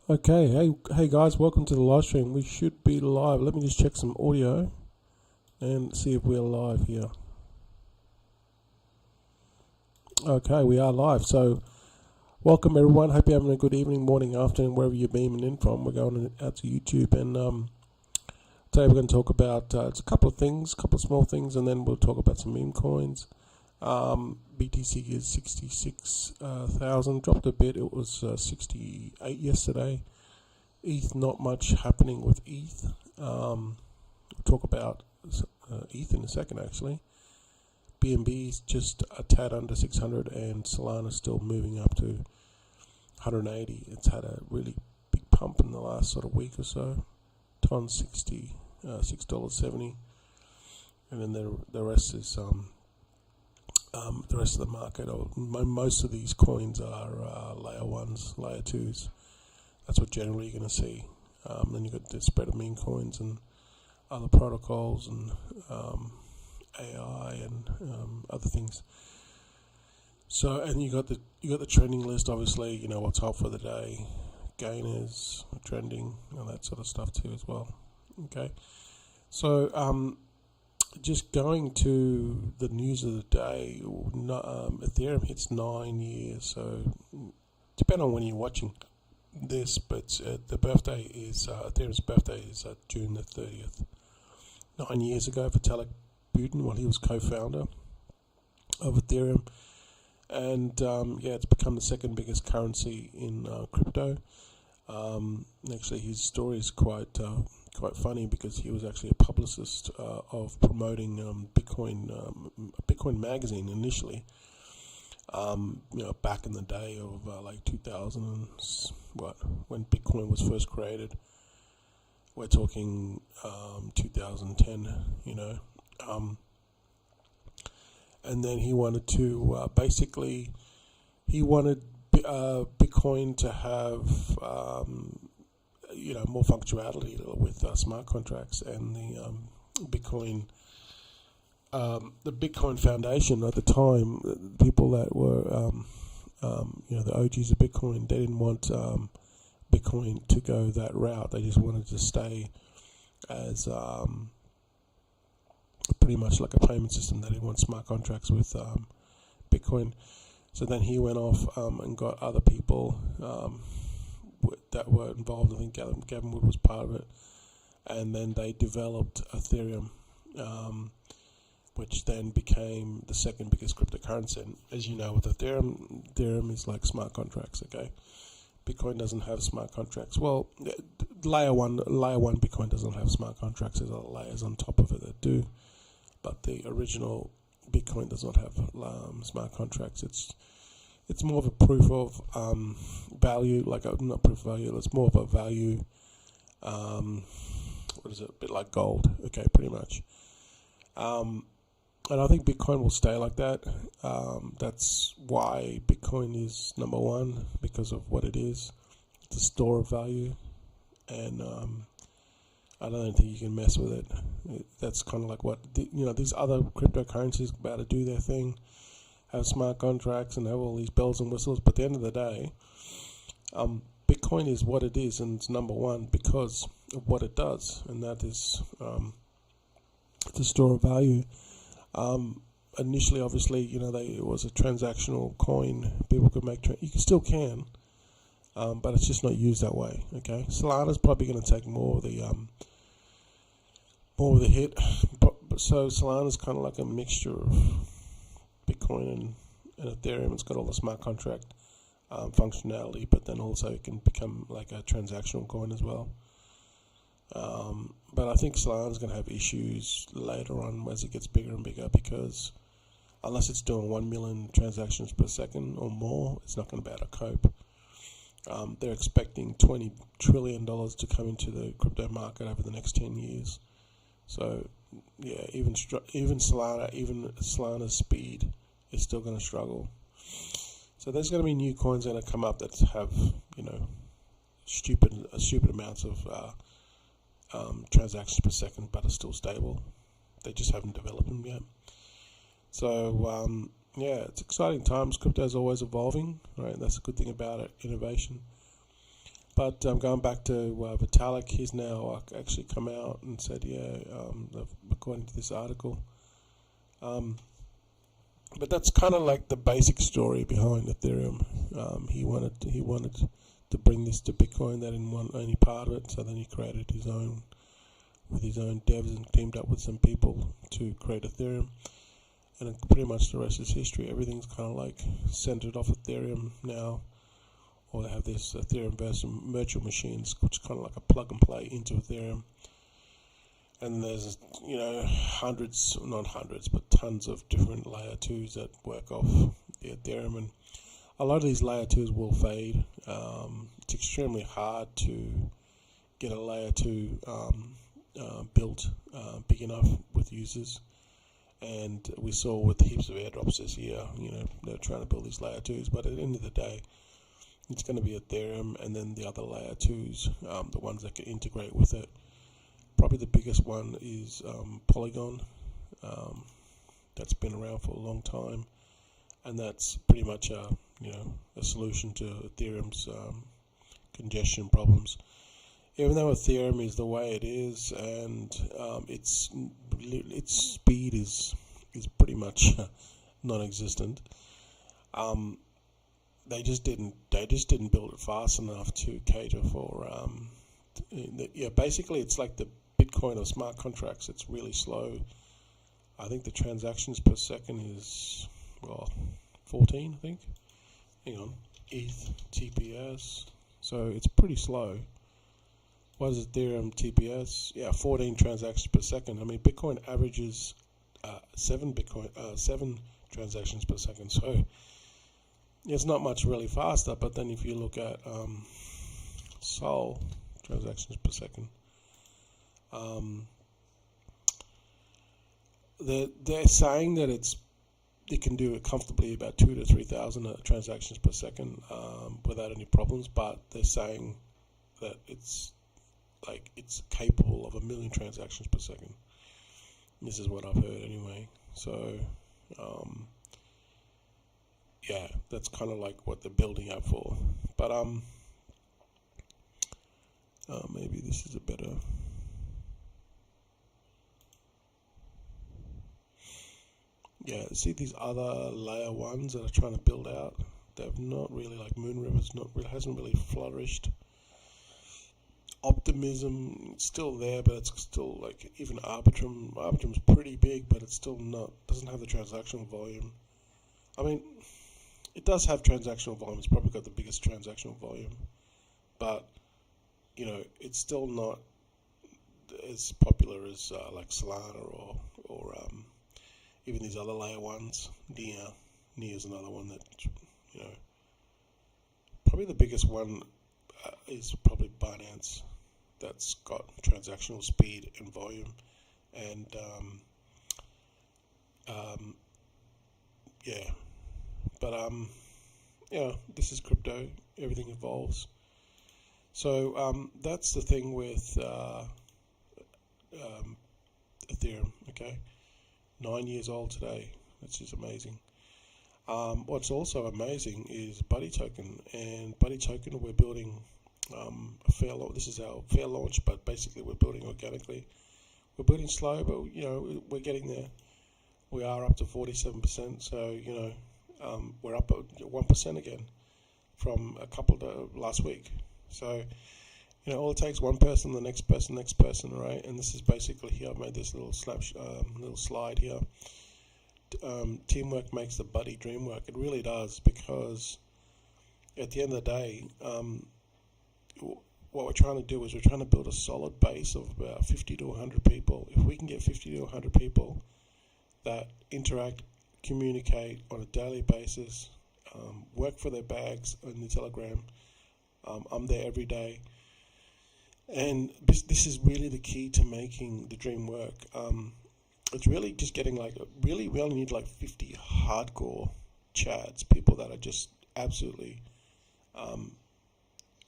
Okay, hey guys, welcome to the live stream. We should be live. Let me just check some audio and see if we're live here. Okay, we are live. So, welcome everyone. Hope you're having a good evening, morning, afternoon, wherever you're beaming in from. We're going out to YouTube, and today we're going to talk about it's a couple of things, a couple of small things, and then we'll talk about some meme coins. BTC is 66,000, dropped a bit. It was 68 yesterday. ETH, not much happening with ETH. We'll talk about ETH in a second, actually. BNB is just a tad under 600, and Solana is still moving up to 180. It's had a really big pump in the last sort of week or so. Ton 60, $6.70, and then the rest is the rest of the market. Most of these coins are layer ones, layer twos. That's what generally you're going to see. Then you've got the spread of meme coins and other protocols and AI and other things. So, and you got the trending list. Obviously, you know what's hot for the day, gainers, trending, and that sort of stuff too as well. Okay, so just going to the news of the day. Ethereum hits 9 years. So, depending on when you're watching this, but the birthday is Ethereum's birthday is June the 30th. 9 years ago for Vitalik Buterin, while he was co-founder of Ethereum, and it's become the second biggest currency in crypto. Actually, his story is quite funny because he was actually a publicist of promoting Bitcoin magazine initially. Back in the day of like 2000 and when Bitcoin was first created. We're talking 2010, and then he wanted to Bitcoin to have more functionality with smart contracts, and the Bitcoin Foundation at the time, the people that were the OGs of Bitcoin, they didn't want Bitcoin to go that route. They just wanted to stay as pretty much like a payment system. They didn't want smart contracts with Bitcoin. So then he went off and got other people that were involved. I think Gavin Wood was part of it. And then they developed Ethereum, which then became the second biggest cryptocurrency. And as you know, with Ethereum is like smart contracts, okay? Bitcoin doesn't have smart contracts. Well, layer one Bitcoin doesn't have smart contracts. There's other layers on top of it that do. But the original Bitcoin does not have smart contracts. It's more of a proof of value, not proof of value. It's more of a value. What is it? A bit like gold. Okay, pretty much. And I think Bitcoin will stay like that. That's why Bitcoin is number one, because of what it is. It's a store of value, and I don't think you can mess with it. That's kind of like what these other cryptocurrencies about to do their thing, have smart contracts and have all these bells and whistles. But at the end of the day, Bitcoin is what it is, and it's number one because of what it does, and that is it's a store of value. Initially, obviously, it was a transactional coin. People could make you still can, but it's just not used that way. Okay, Solana's probably going to take more of the hit. But so Solana's kind of like a mixture of Bitcoin and Ethereum. It's got all the smart contract functionality, but then also it can become like a transactional coin as well. But I think Solana's going to have issues later on as it gets bigger and bigger, because unless it's doing 1 million transactions per second or more, it's not going to be able to cope. They're expecting $20 trillion to come into the crypto market over the next 10 years. So, yeah, even Solana's speed is still going to struggle. So there's going to be new coins that come up that have, stupid amounts of transactions per second, but are still stable. They just haven't developed them yet. So, it's exciting times. Crypto is always evolving, right? That's a good thing about it, innovation. But going back to Vitalik, he's now actually come out and said, according to this article. But that's kind of like the basic story behind Ethereum. He wanted to bring this to Bitcoin. They didn't want any part of it, so then he created his own with his own devs and teamed up with some people to create Ethereum. And pretty much the rest is history. Everything's kind of like centered off Ethereum now. Or they have this Ethereum virtual machines, which is kind of like a plug and play into Ethereum. And there's, hundreds, not hundreds, but tons of different layer 2s that work off the Ethereum. And a lot of these layer 2s will fade. It's extremely hard to get a layer 2 built big enough with users. And we saw with heaps of airdrops this year, they're trying to build these layer 2s. But at the end of the day, it's going to be Ethereum and then the other layer 2s, the ones that can integrate with it. Probably the biggest one is Polygon. That's been around for a long time, and that's pretty much a solution to Ethereum's congestion problems. Even though Ethereum is the way it is, and its speed is pretty much non-existent. They just didn't build it fast enough to cater for basically it's like the Bitcoin of smart contracts. It's really slow. I think the transactions per second is 14, I think. Hang on, ETH TPS. So it's pretty slow. What is Ethereum TPS? 14 transactions per second. I mean, Bitcoin averages 7 transactions per second. So it's not much really faster, but then if you look at Sol transactions per second, they're saying that it can do it comfortably about 2,000 to 3,000 transactions per second without any problems, but they're saying that it's capable of 1 million transactions per second. This is what I've heard anyway. So that's kind of like what they're building up for. But maybe this is a better. See these other layer ones that are trying to build out. They've not really, like Moonriver's hasn't really flourished. Optimism, it's still there, but it's still like even Arbitrum. Arbitrum's pretty big, but it's still doesn't have the transactional volume. I mean, it does have transactional volume. It's probably got the biggest transactional volume, but it's still not as popular as like Solana or even these other layer ones. Nia is another one that probably the biggest one is probably Binance. That's got transactional speed and volume, and this is crypto. Everything evolves. So that's the thing with Ethereum. Okay, 9 years old today. That's just amazing. What's also amazing is Buddy Token, and Buddy Token we're building a fair launch. This is our fair launch, but basically we're building organically. We're building slow, but we're getting there. We are up to 47%, so we're up at 1% again from a couple of last week. So all it takes one person, the next person, right? And this is basically here. I've made this little slide here. Teamwork makes the buddy dream work. It really does, because at the end of the day, what we're trying to do is we're trying to build a solid base of about 50 to 100 people. If we can get 50 to 100 people that interact, communicate on a daily basis, work for their bags in the Telegram, I'm there every day. And this is really the key to making the dream work. It's really just getting we only need 50 hardcore chads, people that are just absolutely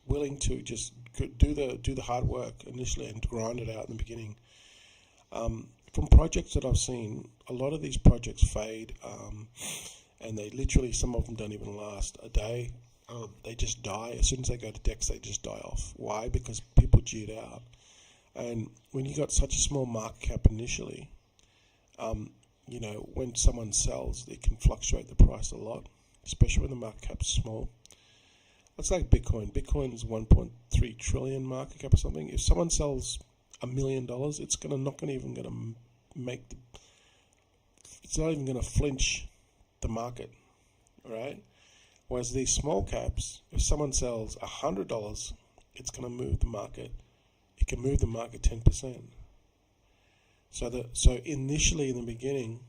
willing to just do the hard work initially and grind it out in the beginning. From projects that I've seen, a lot of these projects fade, and they literally, some of them don't even last a day. they just die. As soon as they go to DEX, they just die off. Why? Because people G'd out. And when you got such a small market cap initially, when someone sells, it can fluctuate the price a lot, especially when the market cap's small. It's like Bitcoin. Bitcoin's 1.3 trillion market cap or something. If someone sells $1 million, it's not even going to make it's not even going to flinch the market, right? Whereas these small caps, if someone sells $100, it's going to move the market. It can move the market 10%. So initially in the beginning,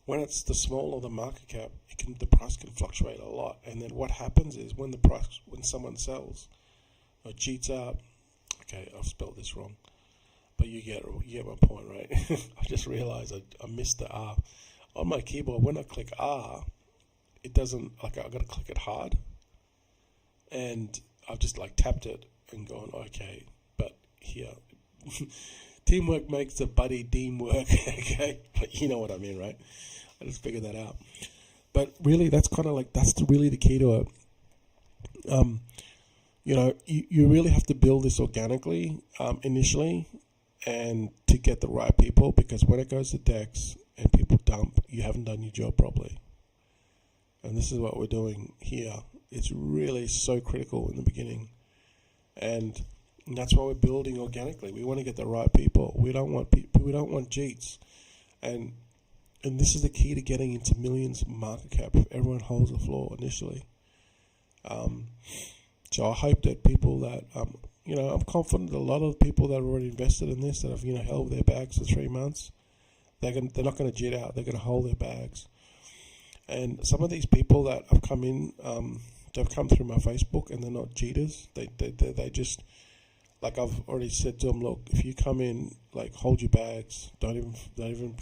when it's the smaller the market cap, the price can fluctuate a lot. And then what happens is when someone sells or cheats out, okay, I've spelled this wrong, but you get my point, right? I just realized I missed the R on my keyboard. When I click R, it doesn't, I got to click it hard, and I've just tapped it and gone, okay, but here. Teamwork makes the buddy team work, okay? But you know what I mean, right? I just figured that out. But really, that's kind of really the key to it. You really have to build this organically initially, and to get the right people, because when it goes to DEX and people dump, you haven't done your job properly. And this is what we're doing here. It's really so critical in the beginning. And that's why we're building organically. We want to get the right people. We don't want cheats. And this is the key to getting into millions market cap if everyone holds the floor initially. So I hope that people that, I'm confident that a lot of people that have already invested in this, that have, held their bags for 3 months, they're not going to jet out. They're going to hold their bags. And some of these people that have come in, they've come through my Facebook, and they're not cheaters. They just, like I've already said to them, look, if you come in, hold your bags. Don't even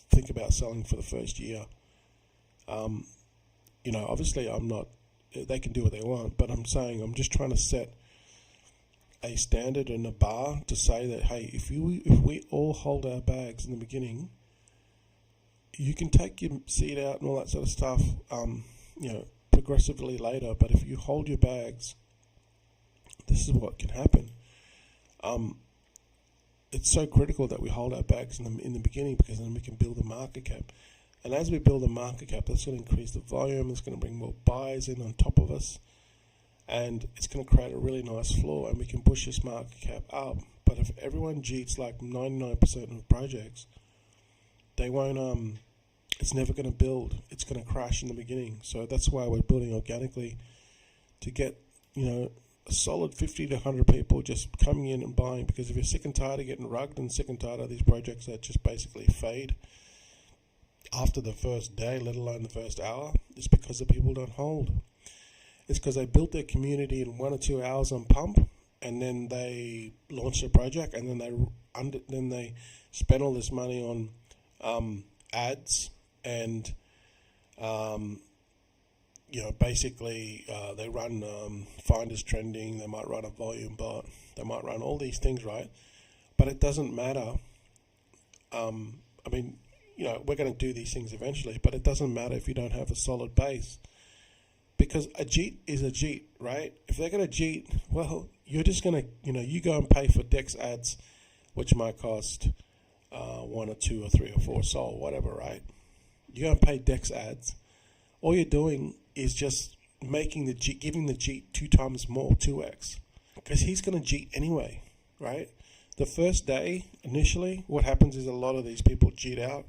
think about selling for the first year. Obviously I'm not. They can do what they want, but I'm saying I'm just trying to set a standard and a bar to say that, hey, if we all hold our bags in the beginning, you can take your seed out and all that sort of stuff, progressively later. But if you hold your bags, this is what can happen. It's so critical that we hold our bags in the beginning, because then we can build a market cap. And as we build a market cap, that's going to increase the volume. It's going to bring more buyers in on top of us, and it's going to create a really nice floor, and we can push this market cap up. But if everyone cheats 99% of projects, they won't. It's never going to build. It's going to crash in the beginning. So that's why we're building organically, to get a solid 50 to 100 people just coming in and buying. Because if you're sick and tired of getting rugged and sick and tired of these projects that just basically fade after the first day, let alone the first hour, it's because the people don't hold. It's because they built their community in 1 or 2 hours on pump, and then they launched a project, and then they spent all this money on ads, and basically they run finders trending. They might run a volume bot. They might run all these things, right? But it doesn't matter. We're going to do these things eventually, but it doesn't matter if you don't have a solid base, because a cheat is a cheat, right? If they're going to cheat, well, you're just going to, you go and pay for DEX ads, which might cost 1 or 2 or 3 or 4 SOL, whatever, right? You go and pay DEX ads. All you're doing is just giving the cheat 2 times more, 2x, because he's going to cheat anyway, right? The first day, initially, what happens is a lot of these people cheat out.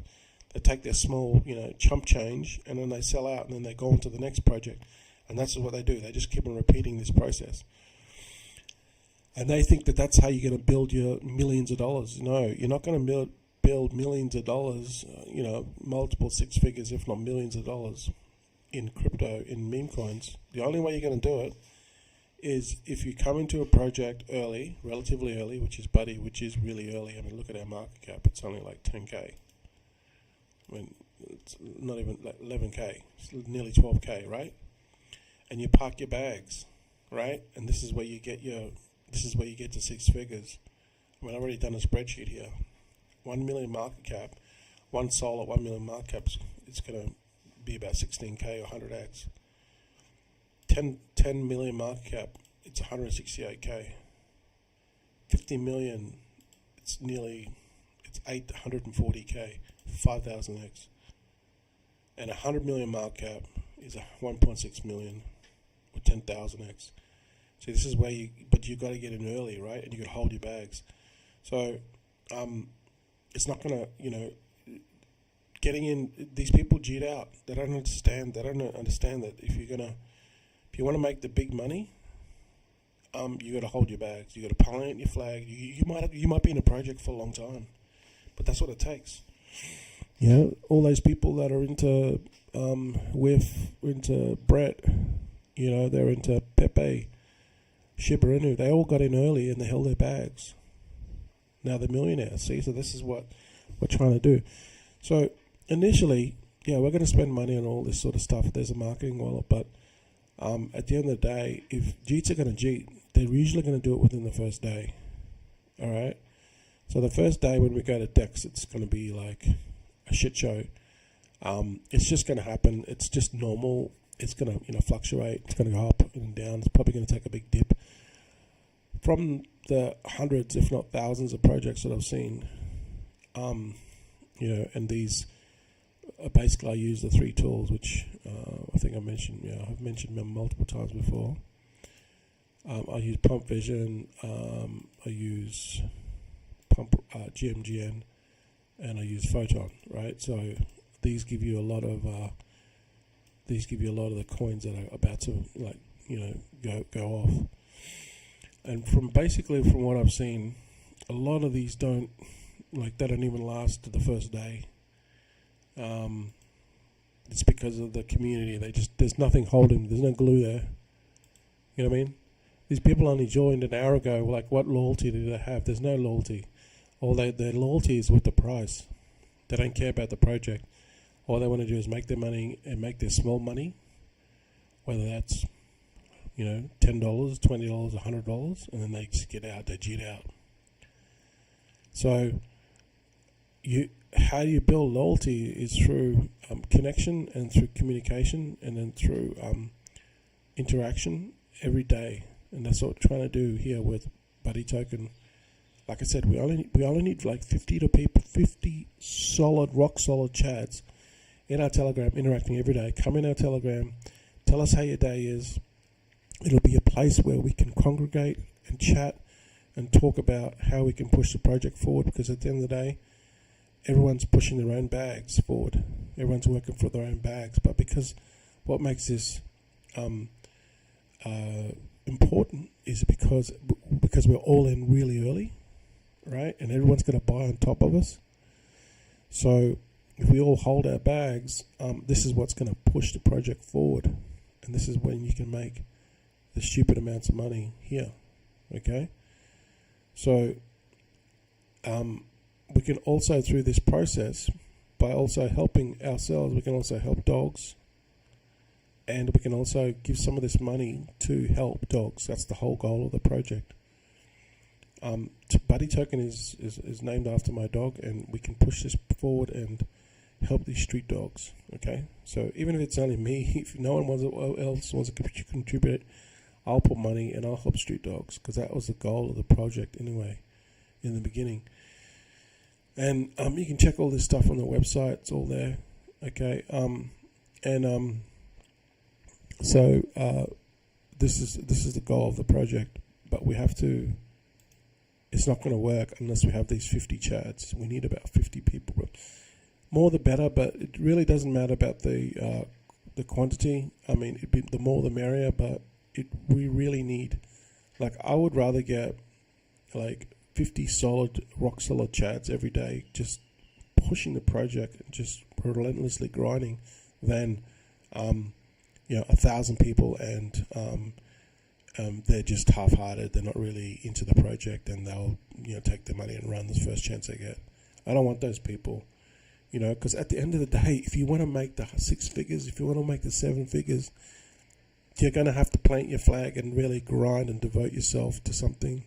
They take their small, chump change, and then they sell out, and then they go on to the next project. And that's what they do. They just keep on repeating this process. And they think that that's how you're going to build your millions of dollars. No, you're not going to build millions of dollars, multiple 6 figures, if not millions of dollars in crypto, in meme coins. The only way you're going to do it is if you come into a project early, relatively early, which is really early. Look at our market cap. It's only 10K. It's not even 11K. It's nearly 12K, right? And you park your bags, right? And this is where you get to 6 figures. I've already done a spreadsheet here. 1 million market cap, 1 SOL at 1 million market caps, it's going to be about 16K or 100x. 10 million market cap, it's 168k. 50 million, it's 840k, 5000x. And 100 million market cap is 1.6 million, or 10,000x. See, this is where but you got to get in early, right? And you got to hold your bags. So, it's not gonna, getting in. These people cheat out. They don't understand. They don't understand that if you want to make the big money, you got to hold your bags. You got to plant your flag. You might be in a project for a long time, but that's what it takes. All those people that are into into Brett, they're into Pepe, Shiba Inu. They all got in early and they held their bags. Now they're millionaires. See, so this is what we're trying to do. So initially, we're going to spend money on all this sort of stuff. There's a marketing wallet, but at the end of the day, if Jeets are going to Jeet, they're usually going to do it within the first day. All right. So the first day when we go to Dex, it's going to be like a shit show. It's just going to happen. It's just normal. It's going to fluctuate. It's going to go up and down. It's probably going to take a big dip. From the hundreds, if not thousands, of projects that I've seen, and these basically I use the 3 tools, which I think I mentioned. I've mentioned them multiple times before. I use Pump Vision. I use GMGN, and I use Photon. Right, so these give you a lot of the coins that are about to go off. And from what I've seen, a lot of these don't even last to the first day. It's because of the community. There's nothing holding. There's no glue there. You know what I mean? These people only joined an hour ago. Like, what loyalty do they have? There's no loyalty. All their loyalty is with the price. They don't care about the project. All they want to do is make their money and make their small money, whether that's $10, $20, $100, and then they just get out. They cheat out. So, how you build loyalty is through connection and through communication, and then through interaction every day. And that's what we're trying to do here with Buddy Token. Like I said, we only need like 50 solid, rock solid chads in our Telegram, interacting every day. Come in our Telegram, tell us how your day is. It'll be a place where we can congregate and chat and talk about how we can push the project forward, because at the end of the day, everyone's pushing their own bags forward. Everyone's working for their own bags. But because what makes this important is because we're all in really early, right? And everyone's going to buy on top of us. So if we all hold our bags, this is what's going to push the project forward. And this is when you can make the stupid amounts of money here, okay? So we can also, through this process, by also helping ourselves, we can also help dogs, and we can also give some of this money to help dogs. That's the whole goal of the project. Buddy Token is named after my dog, and we can push this forward and help these street dogs, okay? So even if it's only me, if no one else wants to contribute, I'll put money and I'll help street dogs, because that was the goal of the project anyway, in the beginning. And you can check all this stuff on the website. It's all there, okay? So this is the goal of the project, but we have to. It's not going to work unless we have these 50 chads. We need about 50 people. More the better, but it really doesn't matter about the quantity. I mean, the more the merrier, but we really need, I would rather get 50 rock solid chads every day, just pushing the project and just relentlessly grinding, than 1,000 people and they're just half-hearted. They're not really into the project, and they'll take the money and run the first chance they get. I don't want those people, because at the end of the day, if you want to make the 6 figures, if you want to make the 7 figures, you're going to have to plant your flag and really grind and devote yourself to something.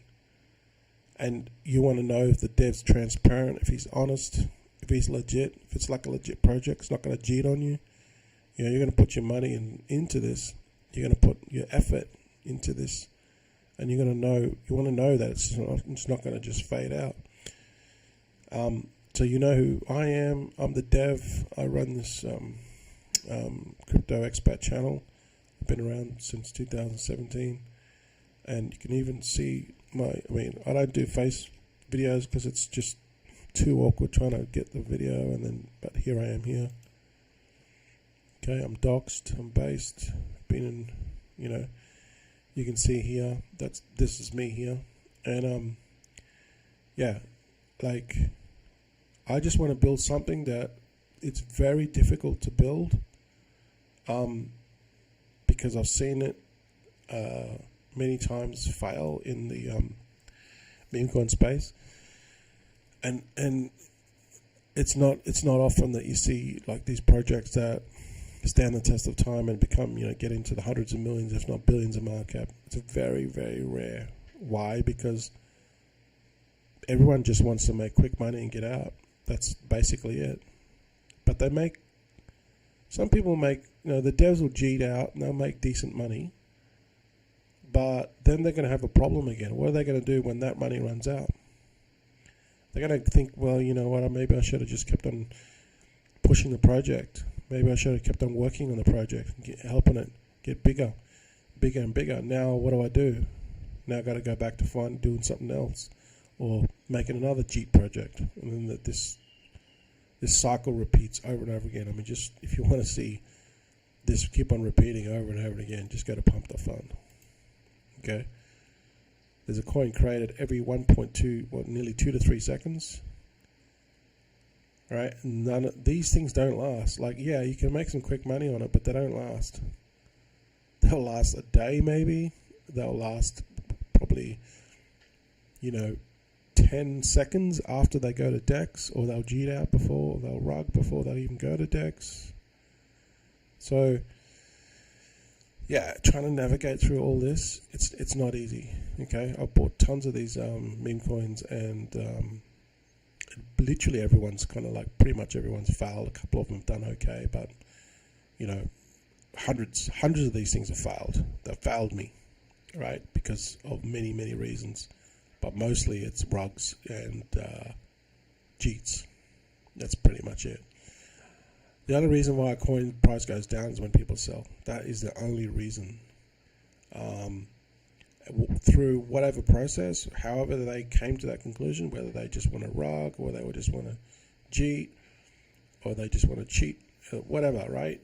And you want to know if the dev's transparent, if he's honest, if he's legit, if it's like a legit project, it's not going to cheat on you. You're going to put your money into this, You're going to put your effort into this, and you're going to know. You want to know that it's not going to just fade out. So you know who I am. I'm the dev. I run this crypto expat channel. I've been around since 2017, and you can even see I don't do face videos because it's just too awkward trying to get the video, but here I am here. Okay, I'm doxed, I'm based, been in, you can see here, this is me here, and I just want to build something that it's very difficult to build, because I've seen it many times fail in the Memecoin space, and it's not often that you see like these projects that stand the test of time and become, get into the hundreds of millions, if not billions of market cap. It's a very, very rare. Why? Because everyone just wants to make quick money and get out. That's basically it. But some people make, the devs will cheat out and they'll make decent money. But then they're going to have a problem again. What are they going to do when that money runs out? They're going to think, well, you know what, maybe I should have just kept on pushing the project. Maybe I should have kept on working on the project, helping it get bigger and bigger. Now what do? Now I got to go back to doing something else, or making another cheap project. And then this cycle repeats over and over again. Just if you want to see this keep on repeating over and over again, just go to Pump the Fund. Okay, there's a coin created every 1.2, nearly 2 to 3 seconds. Right, none of these things don't last. You can make some quick money on it, but they don't last. They'll last a day, maybe. They'll last probably, 10 seconds after they go to DEX, or they'll cheat out before, or they'll rug before they'll even go to DEX. So, trying to navigate through all this, it's not easy. Okay, I bought tons of these meme coins, and literally everyone's pretty much everyone's failed. A couple of them have done okay, but hundreds of these things have failed. They've failed me, right? Because of many, many reasons, but mostly it's rugs and cheats. That's pretty much it. The other reason why a coin price goes down is when people sell. That is the only reason. Through whatever process, however they came to that conclusion, whether they just want to rug, or they would just want to cheat, or they just want to cheat, whatever, right?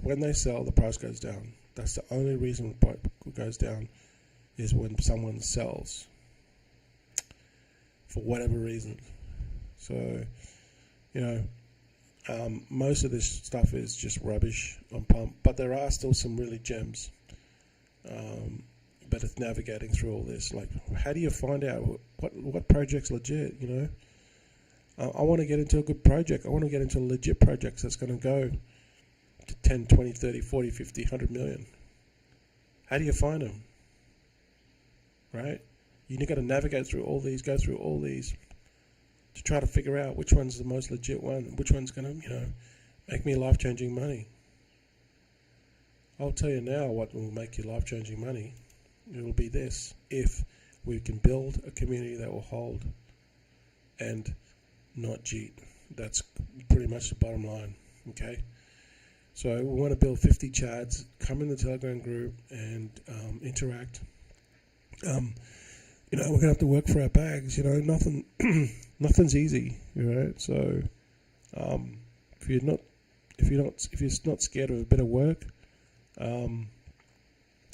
When they sell, the price goes down. That's the only reason the price goes down, is when someone sells, for whatever reason. So, most of this stuff is just rubbish on Pump, but there are still some really gems. But it's navigating through all this. How do you find out what project's legit, I want to get into a good project. I want to get into legit projects that's going to go to 10, 20, 30, 40, 50, 100 million. How do you find them? Right? You've got to navigate through all these, go through all these, to try to figure out which one's the most legit one, and which one's going to, make me life-changing money. I'll tell you now what will make you life-changing money. It will be this: if we can build a community that will hold and not cheat. That's pretty much the bottom line. Okay, so we want to build 50 chads. Come in the Telegram group and interact. We're gonna have to work for our bags. Nothing's easy, right? So if you're not scared of a bit of work,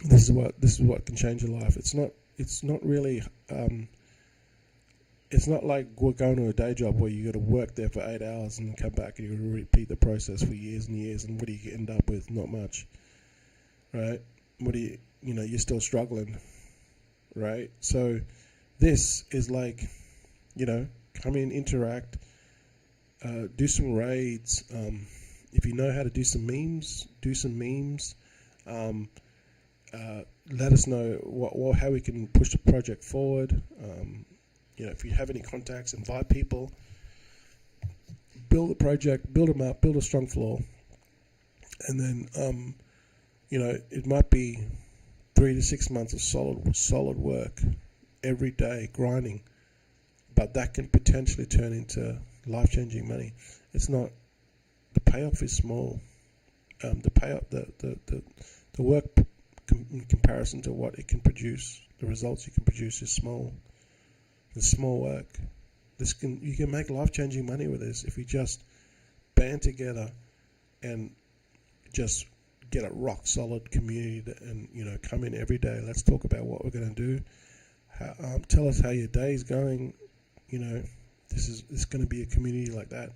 this is what can change your life. It's not really. It's not like we're going to a day job where you got to work there for 8 hours and come back and you got to repeat the process for years and years. And what do you end up with? Not much, right? What do you're still struggling, right? So this is like, come in, interact, do some raids. If you know how to do some memes, do some memes. Let us know how we can push the project forward. If you have any contacts, invite people, build a project, build them up, build a strong floor, and then It might be 3 to 6 months of solid work every day, grinding, but that can potentially turn into life-changing money. It's not, the payoff is small. The payoff, the work in comparison to what it can produce, the results you can produce is small. It's small work. You can make life-changing money with this if you just band together and just get a rock-solid community and come in every day. Let's talk about what we're going to do. Tell us how your day is going. This is going to be a community like that.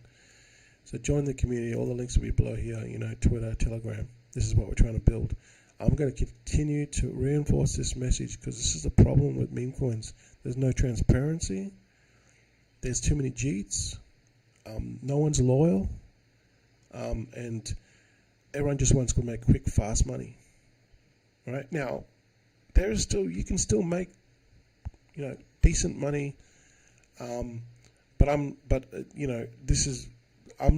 So join the community. All the links will be below here. Twitter, Telegram. This is what we're trying to build. I'm going to continue to reinforce this message because this is the problem with meme coins. There's no transparency. There's too many cheats. No one's loyal. And everyone just wants to make quick, fast money. Right now, you can still make, decent money. I'm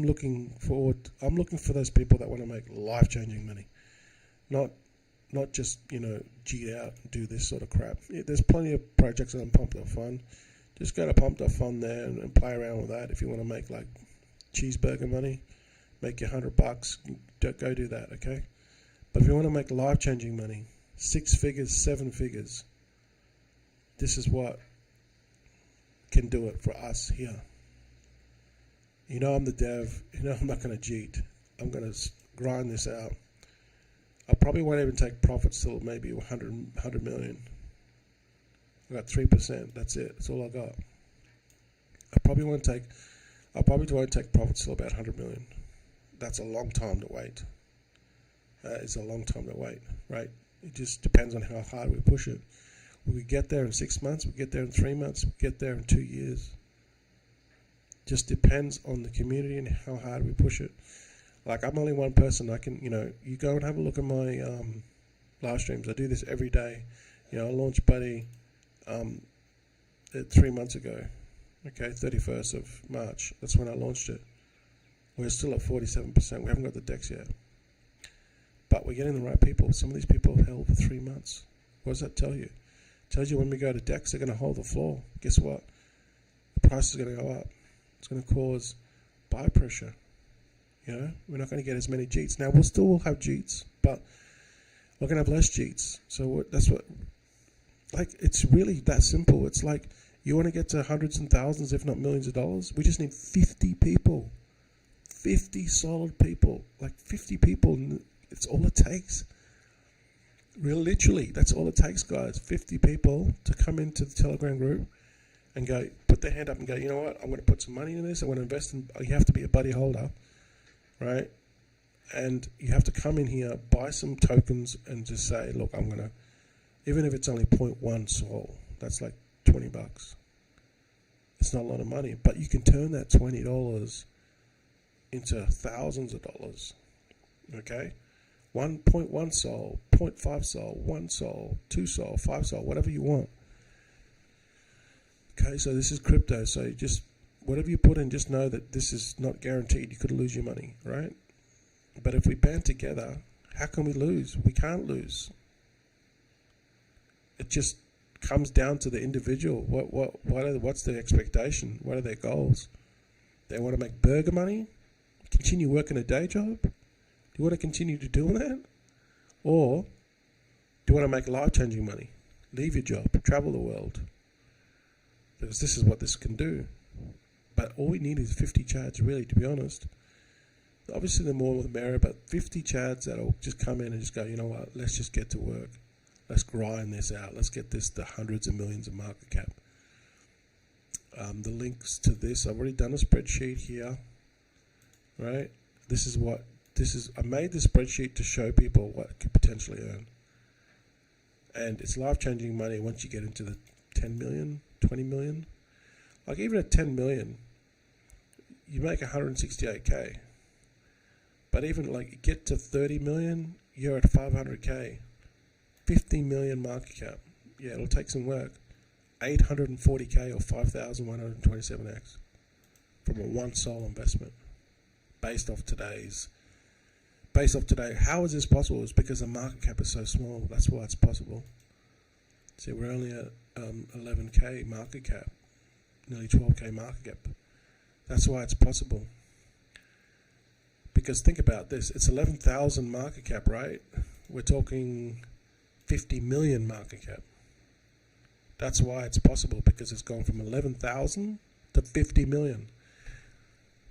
looking for those people that want to make life-changing money, not just cheat out and do this sort of crap. There's plenty of projects on Pump.Fun. Just go to Pump.Fun there and play around with that. If you want to make like cheeseburger money, make your $100, go do that, okay? But if you want to make life-changing money, 6 figures, 7 figures, this is what can do it for us here. I'm the dev. I'm not going to cheat. I'm going to grind this out. I probably won't even take profits till maybe 100 million. I got 3%. That's it. That's all I got. I probably won't take profits till about 100 million. That's a long time to wait. It's a long time to wait, right? It just depends on how hard we push it. Will we get there in 6 months? We'll get there in 3 months. We'll get there in 2 years. Just depends on the community and how hard we push it. Like, I'm only one person. I can, you go and have a look at my live streams. I do this every day. I launched Buddy 3 months ago. Okay, 31st of March. That's when I launched it. We're still at 47%. We haven't got the decks yet. But we're getting the right people. Some of these people have held for 3 months. What does that tell you? It tells you when we go to decks, they're going to hold the floor. Guess what? The price is going to go up. It's going to cause buy pressure. We're not going to get as many cheats. Now, we'll still have cheats, but we're going to have less cheats. So it's really that simple. It's like, you want to get to hundreds and thousands, if not millions of dollars? We just need 50 people. 50 solid people. Like 50 people, it's all it takes. Literally, that's all it takes, guys. 50 people to come into the Telegram group and go, put their hand up and go, you know what, I'm going to put some money in this. I'm going to invest in, you have to be a buddy holder, right? And you have to come in here, buy some tokens and just say, look, I'm going to, even if it's only 0.1 sol, that's like $20. It's not a lot of money, but you can turn that $20 into thousands of dollars, okay? 1.1 sol, 0.5 sol, 1 sol, 2 sol, 5 sol, whatever you want. Okay, so this is crypto. So just whatever you put in, just know that this is not guaranteed. You could lose your money, right? But if we band together, how can we lose? We can't lose. It just comes down to the individual. What's their expectation? What are their goals? They want to make burger money, continue working a day job. Do you want to continue to do that, or do you want to make life-changing money? Leave your job, travel the world. Because this is what this can do. But all we need is 50 chads, really, to be honest. Obviously, the more the merrier, but 50 chads that'll just come in and just go, you know what, let's just get to work. Let's grind this out. Let's get this to hundreds of millions of market cap. The links to this, I've already done a spreadsheet here, right? I made this spreadsheet to show people what could potentially earn. And it's life-changing money once you get into the 10 million, 20 million. Like even at 10 million, you make 168K. But even like get to 30 million, you're at 500K. 50 million market cap. Yeah, it'll take some work. 840K or 5,127X from a 1 sol investment based off today's based off today. How is this possible? It's because the market cap is so small. That's why it's possible. See, we're only at 11k market cap, nearly 12k market cap. That's why it's possible. Because think about this, it's 11,000 market cap, right? We're talking 50 million market cap. That's why it's possible, because it's gone from 11,000 to 50 million.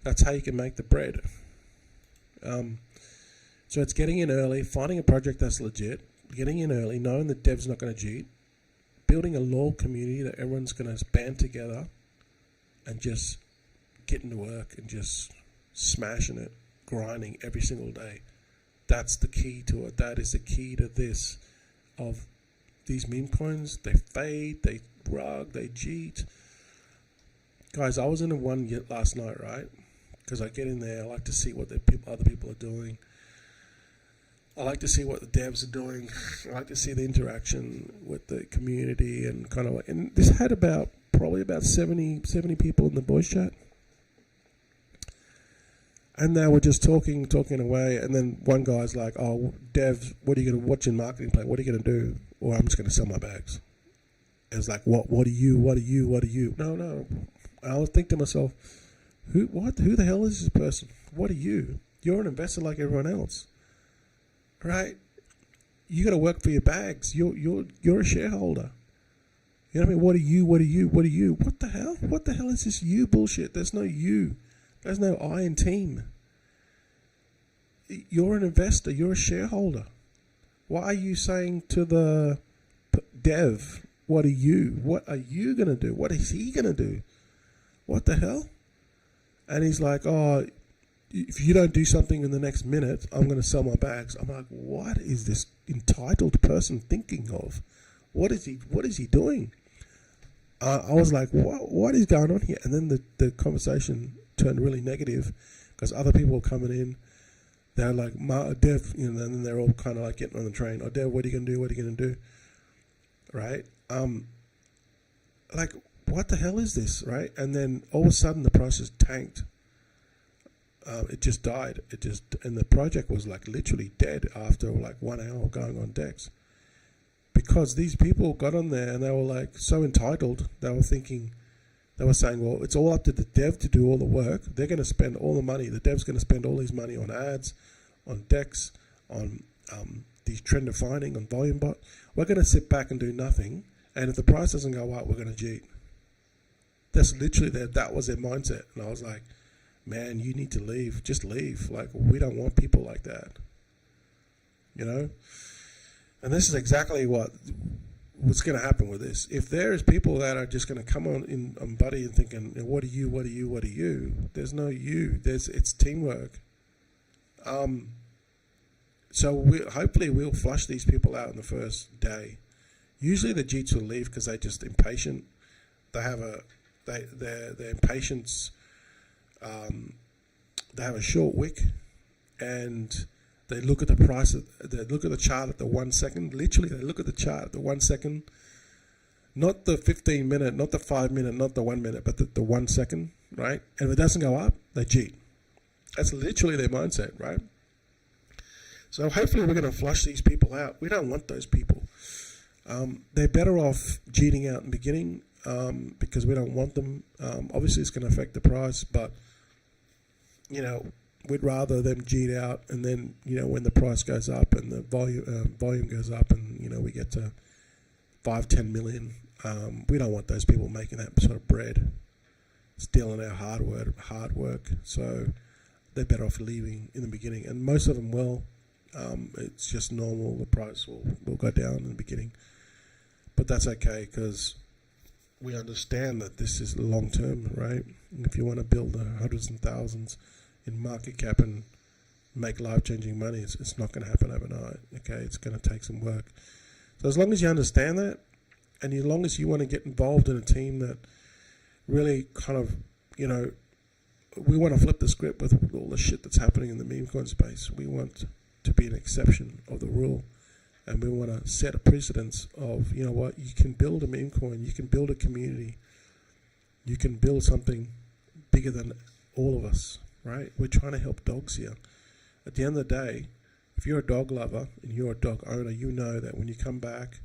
That's how you can make the bread. So it's getting in early, finding a project that's legit, getting in early, knowing the dev's not going to cheat, building a loyal community that everyone's going to band together and just getting to work and just smashing it, grinding every single day. That's the key to it. That is the key to this, of these meme coins. They fade, they rug, they cheat. Guys, I was in a one last night, right? Because I get in there, I like to see what other people are doing. I like to see what the devs are doing. I like to see the interaction with the community and kind of like, and this had probably about 70 people in the voice chat. And they were just talking away, and then one guy's like, "Oh, Dev, what are you going to watch in marketing plan? What are you going to do?" Or I'm just going to sell my bags. It was like, what are you? No. I would think to myself, who the hell is this person? What are you? You're an investor like everyone else, right? You got to work for your bags. You're a shareholder. You know what I mean? What are you? What the hell? What the hell is this you bullshit? There's no you. There's no I in team. You're an investor. You're a shareholder. Why are you saying to the dev, what are you? What are you going to do? What is he going to do? What the hell? And he's like, oh, if you don't do something in the next minute, I'm going to sell my bags. I'm like, what is this entitled person thinking of? What is he doing? I was like, what is going on here? And then the conversation turned really negative, because other people were coming in. They're like, Dev, and then they're all kind of like getting on the train. Oh, Dev, what are you going to do? What are you going to do? Right? Like, what the hell is this? Right? And then all of a sudden the price just tanked. It just died. And the project was like literally dead after like 1 hour going on DEX. Because these people got on there and they were like so entitled. They were saying, well, it's all up to the dev to do all the work. They're going to spend all the money. The dev's going to spend all his money on ads, on DEX, on these trend defining, on volume bot. We're going to sit back and do nothing. And if the price doesn't go up, we're going to cheat. That's literally that was their mindset. And I was like, man, you need to leave. Just leave. Like, we don't want people like that. You know? And this is exactly what's going to happen with this. If there's people that are just going to come on Buddy and thinking, what are you? There's no you. It's teamwork. So hopefully we'll flush these people out in the first day. Usually the Jeets will leave because they're just impatient. They have their impatience. They have a short wick, and they look at the price. They look at the chart at the 1 second. Literally, they look at the chart at the 1 second. Not the 15 minute, not the 5 minute, not the 1 minute, but the 1 second, right? And if it doesn't go up, they cheat. That's literally their mindset, right? So hopefully we're going to flush these people out. We don't want those people. They're better off cheating out in the beginning because we don't want them. Obviously, it's going to affect the price, but, we'd rather them cheat out, and then, when the price goes up and the volume goes up and, we get to 5-10 million, we don't want those people making that sort of bread, stealing our hard work. So they're better off leaving in the beginning, and most of them will. It's just normal. The price will go down in the beginning, but that's okay because we understand that this is long term, right? And if you want to build hundreds and thousands in market cap and make life-changing money, it's not going to happen overnight. Okay, it's going to take some work. So as long as you understand that, and as long as you want to get involved in a team that really kind of, we want to flip the script with all the shit that's happening in the meme coin space. We want to be an exception of the rule, and we want to set a precedence of, you can build a meme coin, you can build a community, you can build something bigger than all of us, right? We're trying to help dogs here. at the end of the day, if you're a dog lover and you're a dog owner, you know that when you come back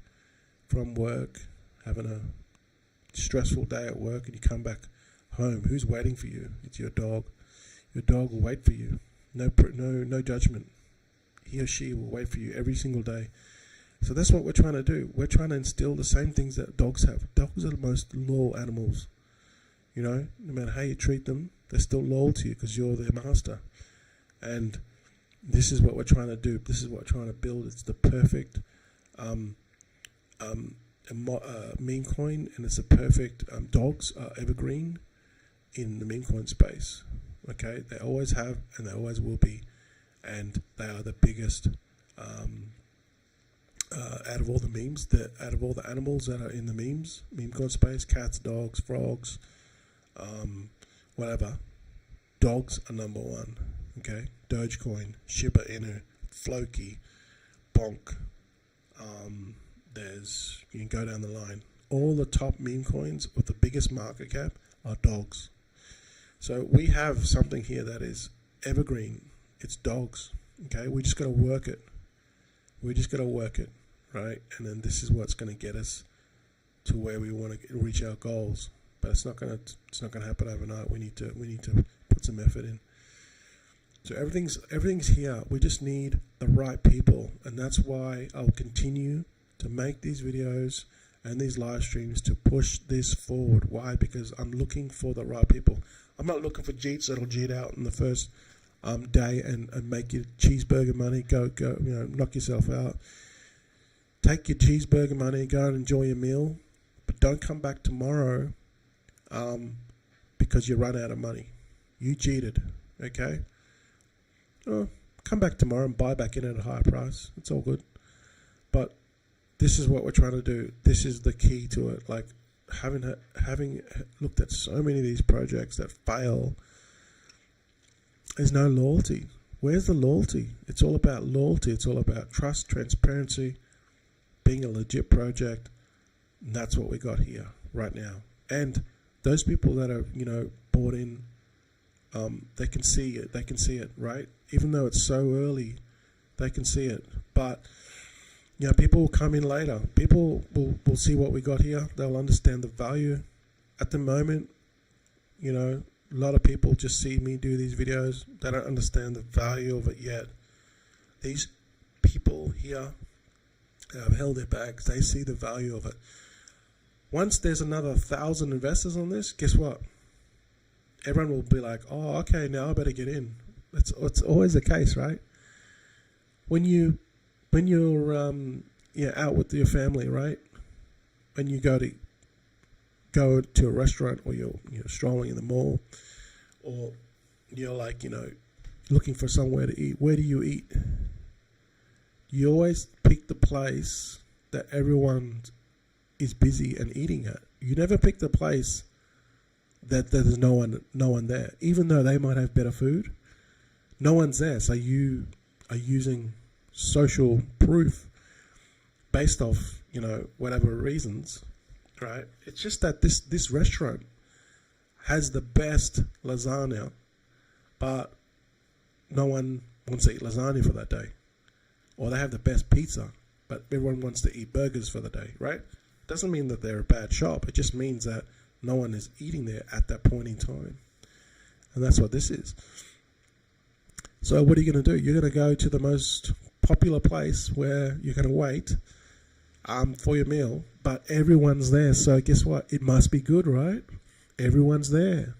from work, having a stressful day at work, and you come back home, who's waiting for you? It's your dog. Your dog will wait for you. No judgment. He or she will wait for you every single day. So that's what we're trying to do. We're trying to instill the same things that dogs have. Dogs are the most loyal animals. You know, no matter how you treat them, they're still loyal to you because you're their master. And this is what we're trying to do. This is what we're trying to build. It's the perfect meme coin, and it's a perfect dogs are evergreen in the meme coin space. Okay, they always have and they always will be, and they are the biggest out of all the memes, out of all the animals that are in the meme coin space, cats, dogs, frogs, whatever. Dogs are number one. Okay, Dogecoin, Shiba Inu, Floki, Bonk. You can go down the line. All the top meme coins with the biggest market cap are dogs. So we have something here that is evergreen. It's dogs. Okay, we just got to work it. We just got to work it, right? And then this is what's going to get us to where we want to reach our goals. But it's not going to happen overnight. We need to put some effort in. So everything's here. We just need the right people, and that's why I'll continue to make these videos and these live streams to push this forward. Why? Because I'm looking for the right people. I'm not looking for Jeets that'll Jeet out in the first day and make your cheeseburger money. Go, knock yourself out. Take your cheeseburger money, go and enjoy your meal, but don't come back tomorrow because you run out of money. You cheated, okay? Come back tomorrow and buy back in at a higher price. It's all good. But this is what we're trying to do. This is the key to it. Like having looked at so many of these projects that fail, there's no loyalty. Where's the loyalty? It's all about loyalty. It's all about trust, transparency, being a legit project. And that's what we got here right now. And those people that are, bought in, they can see it. They can see it, right? Even though it's so early, they can see it. But people will come in later. People will see what we got here. They'll understand the value. At the moment, a lot of people just see me do these videos. They don't understand the value of it yet. These people here have held their bags. They see the value of it. Once there's another 1,000 investors on this, guess what? Everyone will be like, oh, okay, now I better get in. It's always the case, right? When you're out with your family, right? When you go to a restaurant, or you're strolling in the mall, or you're looking for somewhere to eat, where do you eat? You always pick the place that everyone is busy and eating at. You never pick the place that there's no one there, even though they might have better food. No one's there, so you are using social proof based off whatever reasons, right? It's just that this restaurant has the best lasagna, but no one wants to eat lasagna for that day. Or they have the best pizza, but everyone wants to eat burgers for the day, right? Doesn't mean that they're a bad shop. It just means that no one is eating there at that point in time. And that's what this is. So what are you going to do? You're going to go to the most popular place where you're going to wait for your meal, but everyone's there. So guess what? It must be good, right? Everyone's there.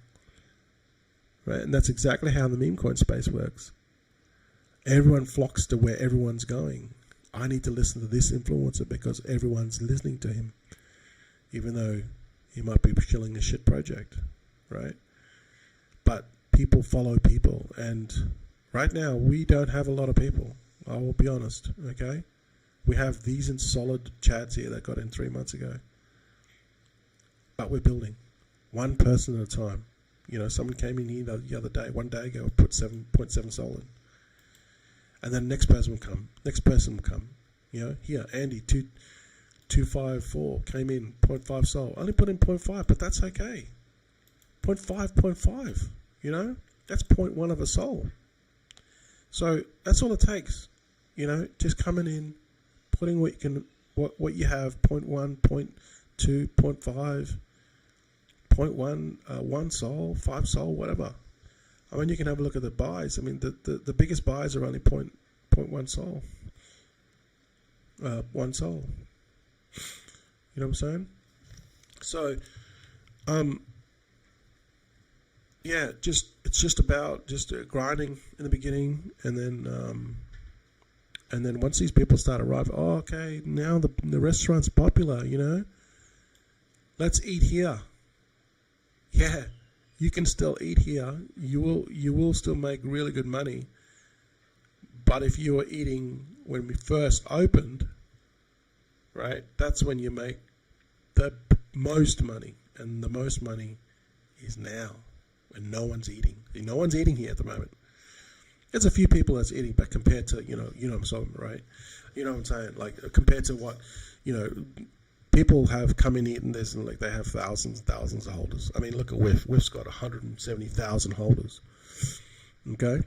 Right? And that's exactly how the meme coin space works. Everyone flocks to where everyone's going. I need to listen to this influencer because everyone's listening to him, even though he might be killing a shit project, right? But people follow people, and right now we don't have a lot of people. I will be honest, okay? We have these in solid chads here that got in 3 months ago, but we're building one person at a time. Someone came in here the other day, one day ago, put 7.7 Sol in. And then the next person will come. Next person will come. Here, Andy, 254 came in, 0.5 Sol. Only put in 0.5, but that's okay. 0.5, 0.5, that's 0.1 of a Sol. So that's all it takes, just coming in, putting what you can, what you have, 0.1, 0.2, 0.5, 0.1, 1 sol, 5 sol, whatever. I mean, you can have a look at the buys. I mean, the biggest buys are only 0.1 sol. 1 sol. You know what I'm saying? So, yeah, it's just about grinding in the beginning, and then once these people start arriving, okay, now the restaurant's popular, Let's eat here. Yeah, you can still eat here. You will still make really good money. But if you were eating when we first opened, right, that's when you make the most money, and the most money is now. And no one's eating. No one's eating here at the moment. There's a few people that's eating, but compared to, what I'm saying, right? You know what I'm saying? Like, compared to what, people have come and eaten this, and like they have thousands and thousands of holders. I mean, look at WIF. WIF's got 170,000 holders. Okay?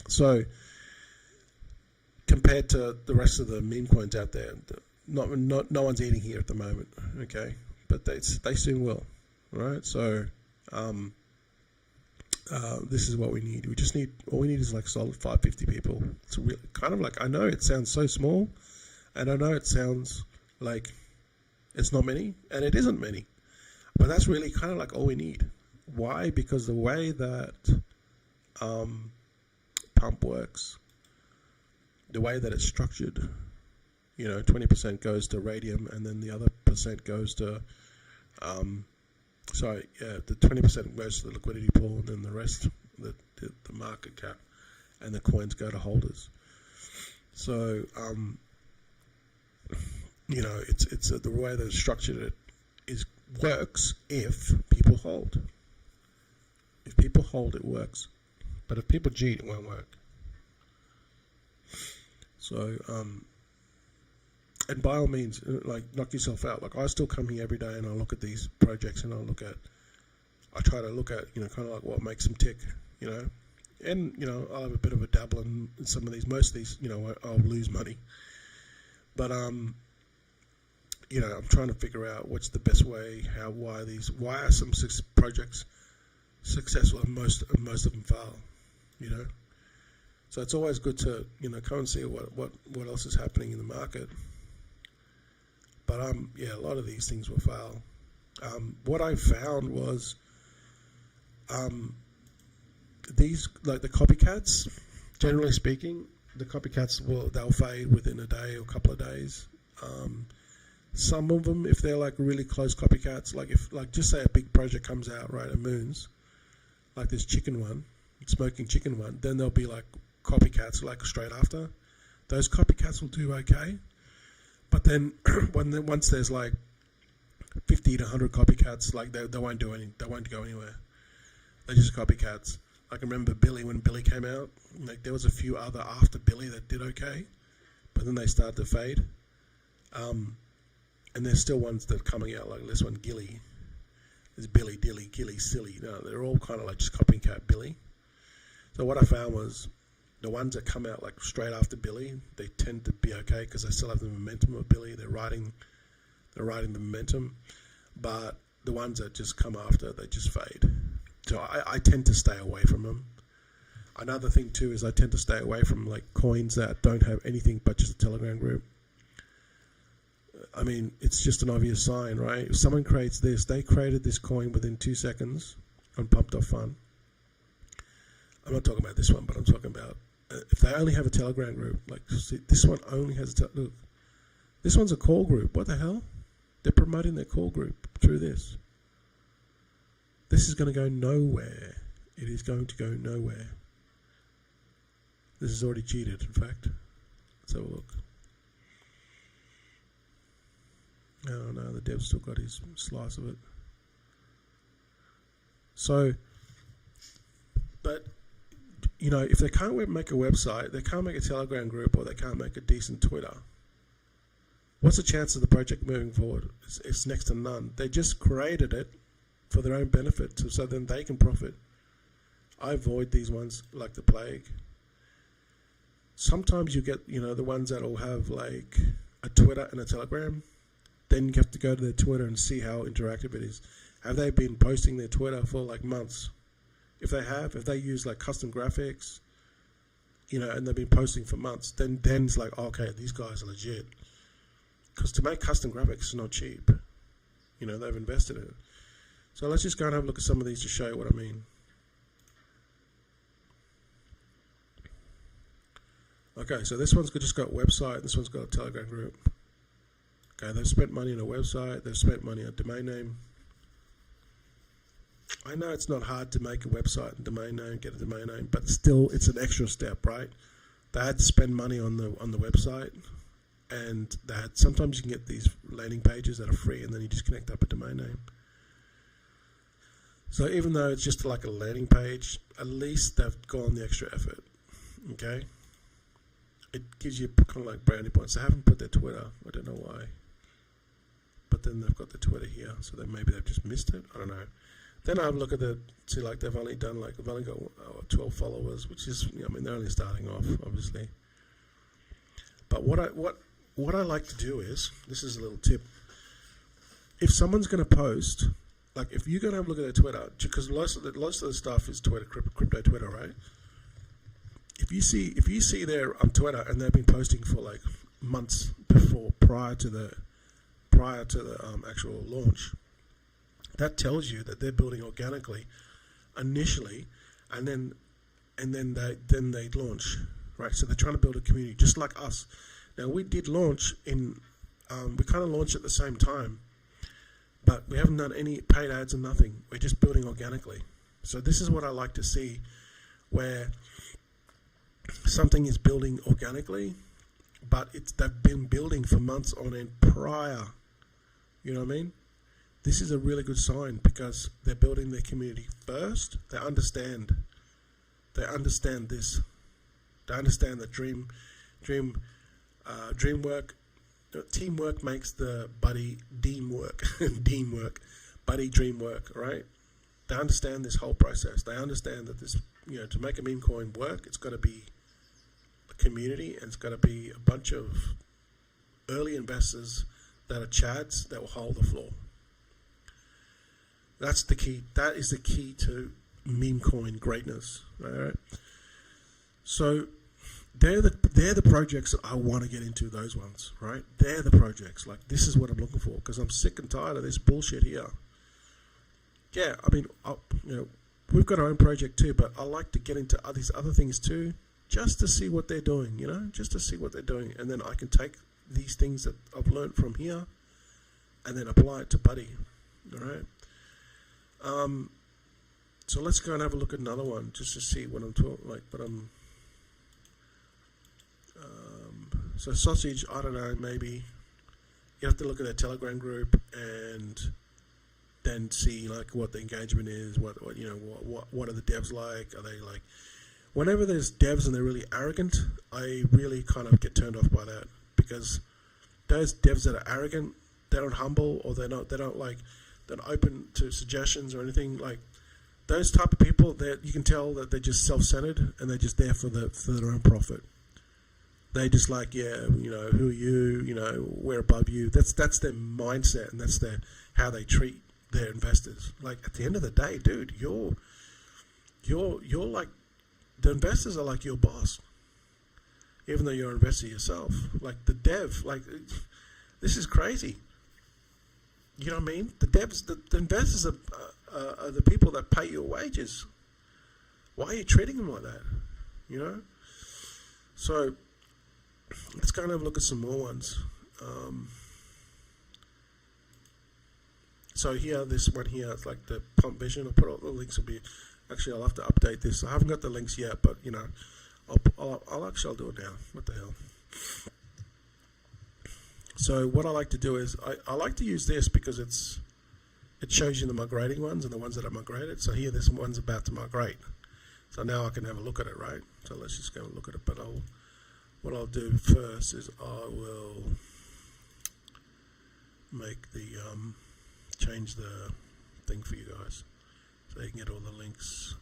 So, compared to the rest of the meme coins out there, no one's eating here at the moment. Okay? But they soon will. Right? So, this is what we need. All we need is like solid 550 people. It's really kind of like, I know it sounds so small, and I know it sounds like it's not many, and it isn't many, but that's really kind of like all we need. Why? Because the way that pump works, the way that it's structured, 20% goes to radium, and then the other percent goes to the 20% goes to the liquidity pool, and then the rest, the market cap, and the coins go to holders. So, it's the way that it's structured. It works if people hold. If people hold, it works. But if people cheat, it won't work. So, and by all means, like, knock yourself out. Like, I still come here every day and I look at these projects, and I try to look at, kind of like what makes them tick, and, I'll have a bit of a dabble in some of these. Most of these, I'll lose money. But, I'm trying to figure out what's the best way, why are some projects successful and most of them fail, So it's always good to, come and see what else is happening in the market. But, a lot of these things will fail. What I found was these, like the copycats, generally speaking, the copycats they'll fade within a day or a couple of days. Some of them, if they're like really close copycats, like just say a big project comes out, right, at Moons, like this chicken one, smoking chicken one, then there'll be like copycats like straight after. Those copycats will do okay. But then once there's like 50 to 100 copycats, like they won't go anywhere. They're just copycats. I can remember Billy, when Billy came out, like there was a few other after Billy that did okay, but then they started to fade. And there's still ones that are coming out, like this one, Gilly. There's Billy, Dilly, Gilly, Silly. No, they're all kind of like just copycat Billy. So what I found was the ones that come out like straight after Billy, they tend to be okay because they still have the momentum of Billy. They're riding the momentum. But the ones that just come after, they just fade. So I tend to stay away from them. Another thing too is I tend to stay away from like coins that don't have anything but just a Telegram group. I mean, it's just an obvious sign, right? If someone creates this, they created this coin within 2 seconds on Pump.Fun. I'm not talking about this one, but I'm talking about if they only have a Telegram group, like see, this one only has look, this one's a call group. What the hell? They're promoting their call group through this. This is going to go nowhere. It is going to go nowhere. This is already cheated, in fact. Let's have a look. Oh no, the dev's still got his slice of it. So, but, you know, if they can't make a website, they can't make a Telegram group, or they can't make a decent Twitter, what's the chance of the project moving forward? It's next to none. They just created it for their own benefit, so then they can profit. I avoid these ones like the plague. sometimes you get, the ones that'll have like a Twitter and a Telegram. Then you have to go to their Twitter and see how interactive it is. Have they been posting their Twitter for like months? If they use like custom graphics, and they've been posting for months, then it's like, okay, these guys are legit. Because to make custom graphics is not cheap. They've invested in it. So let's just go and have a look at some of these to show you what I mean. Okay, so this one's just got a website. This one's got a Telegram group. Okay, they've spent money on a website. They've spent money on a domain name. I know it's not hard to make a website and domain name, get a domain name, but still, it's an extra step, right? They had to spend money on the website, and sometimes you can get these landing pages that are free, and then you just connect up a domain name. So even though it's just like a landing page, at least they've gone the extra effort. Okay, it gives you kind of like branding points. They haven't put their Twitter. I don't know why, but then they've got the Twitter here, so maybe they've just missed it. I don't know. Then I have a look at they've only got 12 followers, which is, they're only starting off, obviously. But what I like to do is, this is a little tip. If someone's going to post, like if you're going to have a look at their Twitter, because most of the stuff is Twitter, crypto Twitter, right? If you see their on Twitter and they've been posting for like months prior to the actual launch, that tells you that they're building organically initially, and then they launch, right? So they're trying to build a community just like us. Now we did launch we kind of launched at the same time, but we haven't done any paid ads or nothing. We're just building organically. So this is what I like to see, where something is building organically, but they've been building for months on end prior. You know what I mean? This is a really good sign because they're building their community first. They understand this. They understand that teamwork makes the buddy dream work. Buddy dream work, right? They understand this whole process. They understand that this, to make a meme coin work, it's got to be a community, and it's got to be a bunch of early investors that are chads that will hold the floor. That's the key. That is the key to meme coin greatness. All right. So they're the projects that I want to get into. Those ones, right? They're the projects. Like, this is what I'm looking for, because I'm sick and tired of this bullshit here. Yeah, we've got our own project too, but I like to get into these other things too, just to see what they're doing. Just to see what they're doing, and then I can take these things that I've learned from here, and then apply it to Buddy. All right. So let's go and have a look at another one just to see what I'm talking like. But so Sausage, I don't know, maybe you have to look at their Telegram group and then see like what the engagement is. What are the devs like? Are they like? Whenever there's devs and they're really arrogant, I really kind of get turned off by that, because those devs that are arrogant, they're not humble, or they're not open to suggestions or anything. Like, those type of people, that you can tell that they're just self-centered and they're just there for their own profit. They just like, who are you? We're above you. That's their mindset, and that's how they treat their investors. Like, at the end of the day, dude, you're like, the investors are like your boss, even though you're an investor yourself. Like, the dev, like, this is crazy. You know what I mean? The devs, the investors are the people that pay your wages. Why are you treating them like that? So let's go and have a look at some more ones. So here, this one here, it's like the Pump Vision. I'll put all the links. I'll have to update this. I haven't got the links yet, but I'll do it now. What the hell? So what I like to do is I like to use this because it shows you the migrating ones and the ones that are migrated. So here, this one's about to migrate. So now I can have a look at it, right? So let's just go and look at it. But what I'll do first is I will make the change the thing for you guys so you can get all the links.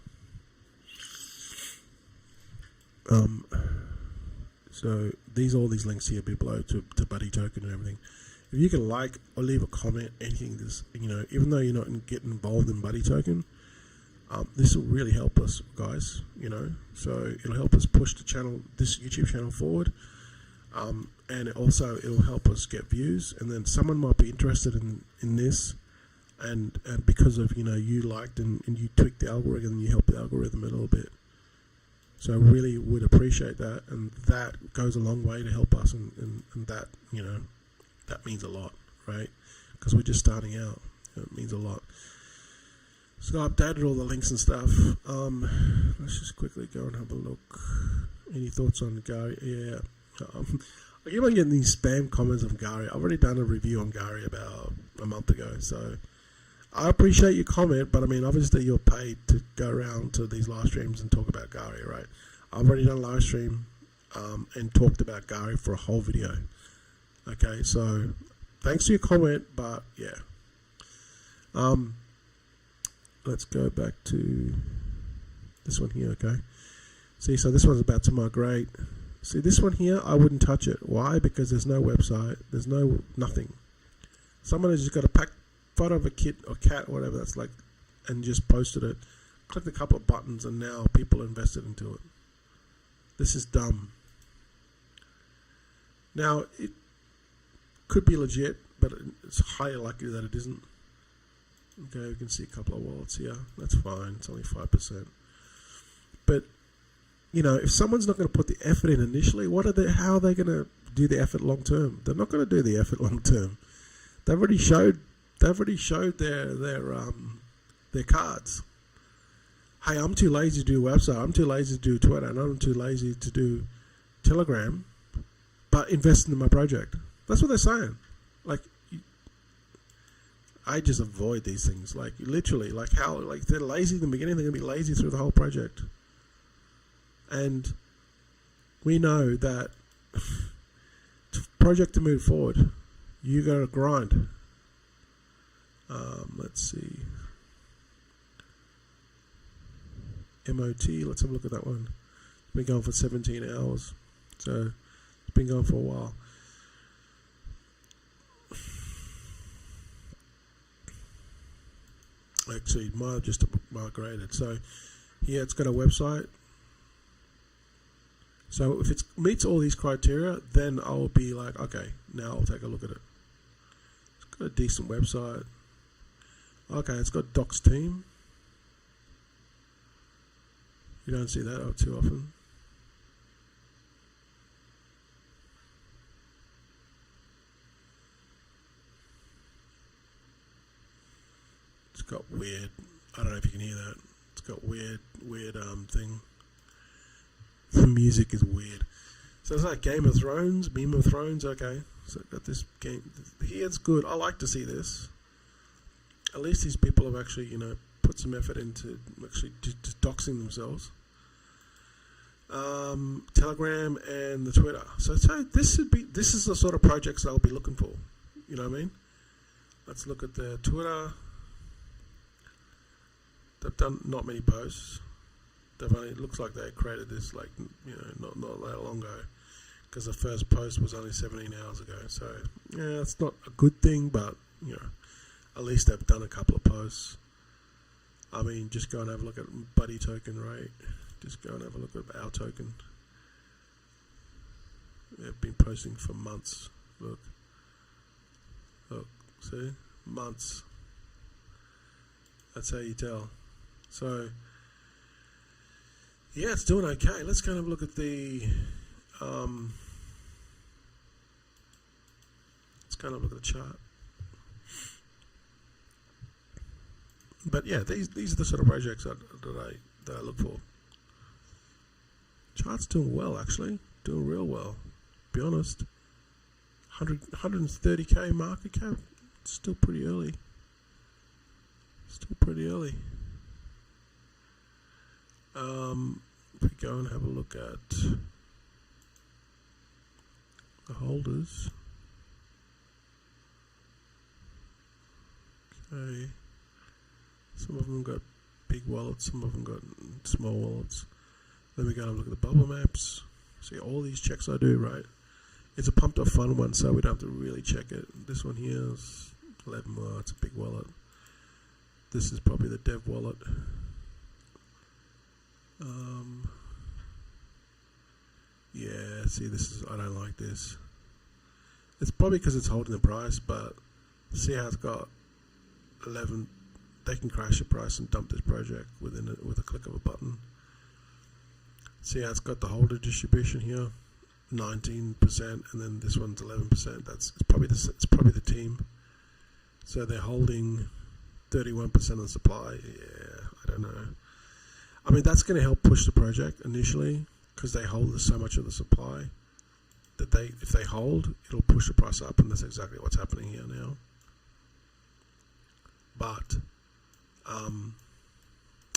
So all these links here below to Buddy Token and everything. If you can like or leave a comment, anything, this, you know, even though you're not getting involved in Buddy Token, this will really help us, guys. You know, so it'll help us push the channel, this YouTube channel forward, and it'll help us get views. And then someone might be interested in this, and because of, you know, you liked and you tweaked the algorithm, and you helped the algorithm a little bit. So I really would appreciate that, and that goes a long way to help us, and that, you know, that means a lot, right? Because we're just starting out. It means a lot. So I updated all the links and stuff. Let's just quickly go and have a look. Any thoughts on Gary? Yeah. I keep on getting these spam comments on Gary. I've already done a review on Gary about a month ago, so I appreciate your comment, but I mean, obviously you're paid to go around to these live streams and talk about Gary, right? I've already done a live stream and talked about Gary for a whole video. Okay, so thanks for your comment, but yeah. Let's go back to this one here, okay? See, so this one's about to migrate. See, this one here, I wouldn't touch it. Why? Because there's no website, there's nothing. Someone has just got a photo of a kid or cat or whatever that's like, and just posted it, clicked a couple of buttons, and now people are invested into it. This is dumb. Now, it could be legit, but it's highly likely that it isn't. Okay, we can see a couple of wallets here. That's fine. It's only 5%. But, you know, if someone's not going to put the effort in initially, how are they going to do the effort long term? They're not going to do the effort long term. They've already showed their cards. Hey, I'm too lazy to do a website. I'm too lazy to do Twitter, and I'm too lazy to do Telegram. But invest in my project. That's what they're saying. Like, I just avoid these things. Like, literally, like how, like, they're lazy in the beginning, they're gonna be lazy through the whole project. And we know that project to move forward, you gotta grind. Let's see. MOT, let's have a look at that one. It's been going for 17 hours. So it's been going for a while. Actually, might have just migrated. So here it's got a website. So if it meets all these criteria, then I'll be like, okay, now I'll take a look at it. It's got a decent website. Okay, it's got Docs Team. You don't see that too often. It's got weird, I don't know if you can hear that. It's got weird thing. The music is weird. So it's like Game of Thrones, Meme of Thrones, okay. So I've got this game. Here it's good. I like to see this. At least these people have actually, you know, put some effort into actually just doxing themselves. Telegram and the Twitter. So this is the sort of projects I'll be looking for. You know what I mean? Let's look at the Twitter. They've done not many posts. It looks like they created this, like, you know, not that long ago, because the first post was only 17 hours ago. So yeah, it's not a good thing, but you know, at least they've done a couple of posts. I mean, just go and have a look at Buddy Token, right? Just go and have a look at our token. They've been posting for months. Look, see, months. That's how you tell. So yeah, it's doing okay. Let's go and have a look at the let's kind of look at the chart. But yeah, these are the sort of projects that I look for. Chart's doing well, actually, doing real well. To be honest, 130k market cap. It's still pretty early. Still pretty early. If we go and have a look at the holders. Okay. Some of them got big wallets, some of them got small wallets. Then we go and look at the bubble maps. See, all these checks I do, right? It's a pumped up fun one, so we don't have to really check it. This one here is 11 more. It's a big wallet. This is probably the dev wallet. Yeah, see, I don't like this. It's probably because it's holding the price, but see how it's got 11. They can crash the price and dump this project with a click of a button. See how it's got the holder distribution here, 19%, and then this one's 11%. It's probably the team. So they're holding 31% of the supply. Yeah, I don't know. I mean, that's going to help push the project initially because they hold so much of the supply that if they hold, it'll push the price up, and that's exactly what's happening here now. But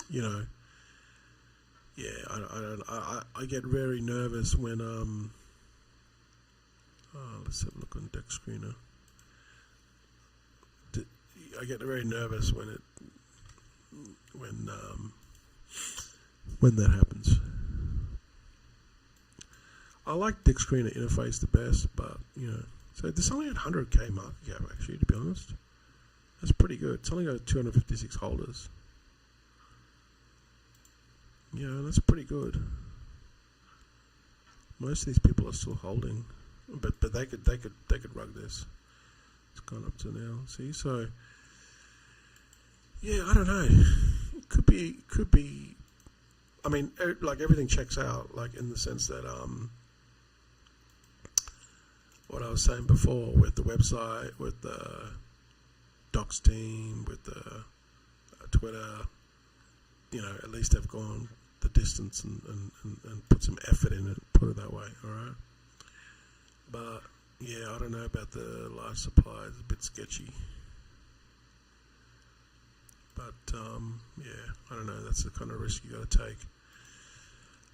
you know, yeah, I get very nervous when let's have a look on Deck Screener. I get very nervous when that happens. I like Deck Screener interface the best, but you know, so there's only 100k market cap actually, to be honest. That's pretty good. It's only got 256 holders. Yeah, that's pretty good. Most of these people are still holding, but they could rug this. It's gone up to now. See, so yeah, I don't know. It could be. I mean, like everything checks out, like in the sense that what I was saying before with the website, with the Docs team, with the Twitter, you know, at least they've gone the distance and put some effort in it, put it that way, alright? But, yeah, I don't know about the large supply, it's a bit sketchy. But, yeah, I don't know, that's the kind of risk you got to take.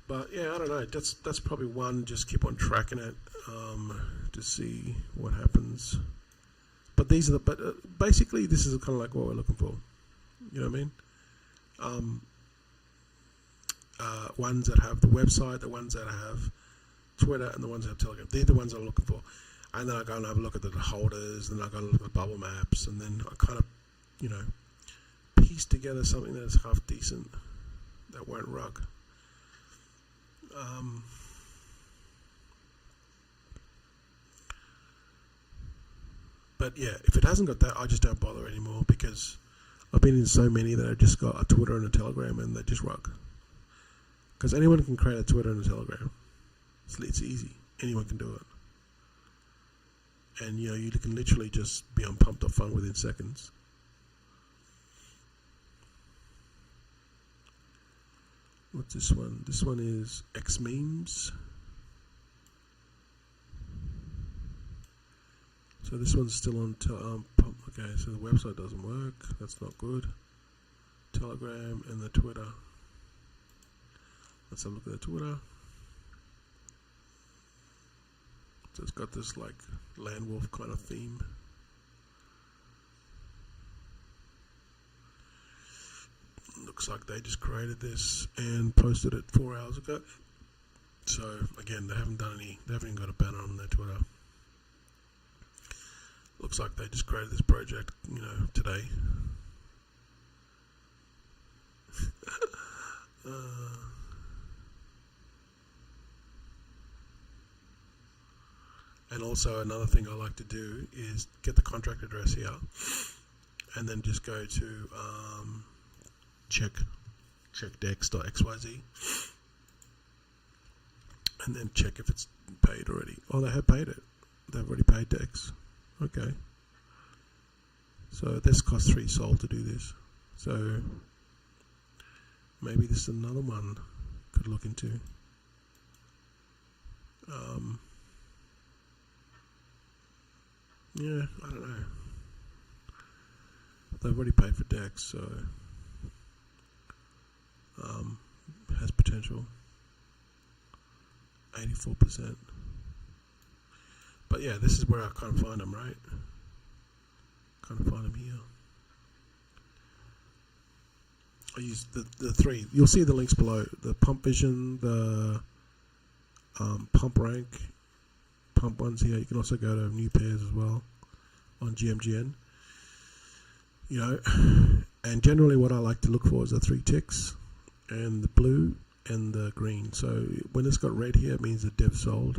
But, yeah, I don't know, that's probably one, just keep on tracking it to see what happens. But these are basically this is kind of like what we're looking for. You know what I mean? Ones that have the website, the ones that have Twitter, and the ones that have Telegram. They're the ones I'm looking for. And then I go and have a look at the holders, and then I go and look at the bubble maps, and then I kind of, you know, piece together something that is half decent, that won't rug. But yeah, if it hasn't got that, I just don't bother anymore because I've been in so many that I've just got a Twitter and a Telegram and they just rug. Because anyone can create a Twitter and a Telegram. It's easy. Anyone can do it. And you know, you can literally just be on pumped up fun within seconds. What's this one? This one is X Memes. So this one's still on okay, so the website doesn't work. That's not good. Telegram and the Twitter. Let's have a look at the Twitter. So it's got this like land wolf kind of theme. Looks like they just created this and posted it 4 hours ago. So again, they haven't even got a banner on their Twitter. Looks like they just created this project, you know, today. And also another thing I like to do is get the contract address here and then just go to checkdex.xyz and then check if it's paid already. Oh, they have paid it. They've already paid Dex. Okay. So this costs 3 Sol to do this. So maybe this is another one could look into. Yeah, I don't know. They've already paid for Dex, so has potential. 84%. But yeah, this is where I kind of find them, right? Kind of find them here. I use the 3. You'll see the links below. The Pump Vision, the pump rank, pump ones here. You can also go to new pairs as well on GMGN. You know, and generally what I like to look for is the 3 ticks and the blue and the green. So when it's got red here, it means the dev sold.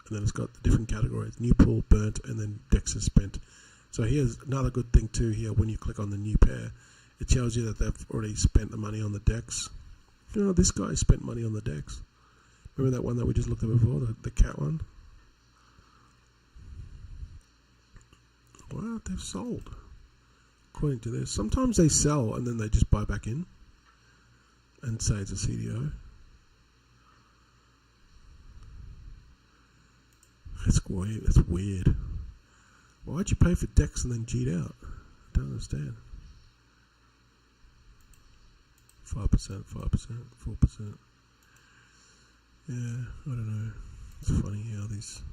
And then it's got the different categories: new pool, burnt, and then DEX is spent. So here's another good thing too here. When you click on the new pair, it tells you that they've already spent the money on the DEX. You know, this guy spent money on the DEX. Remember that one that we just looked at before, the cat one? Wow, they've sold. According to this, sometimes they sell and then they just buy back in and say it's a CDO. It's weird. It's weird. Why'd you pay for DEX and then G'd out? I don't understand. 5%, 5%, 4%. Yeah, I don't know. It's funny how these.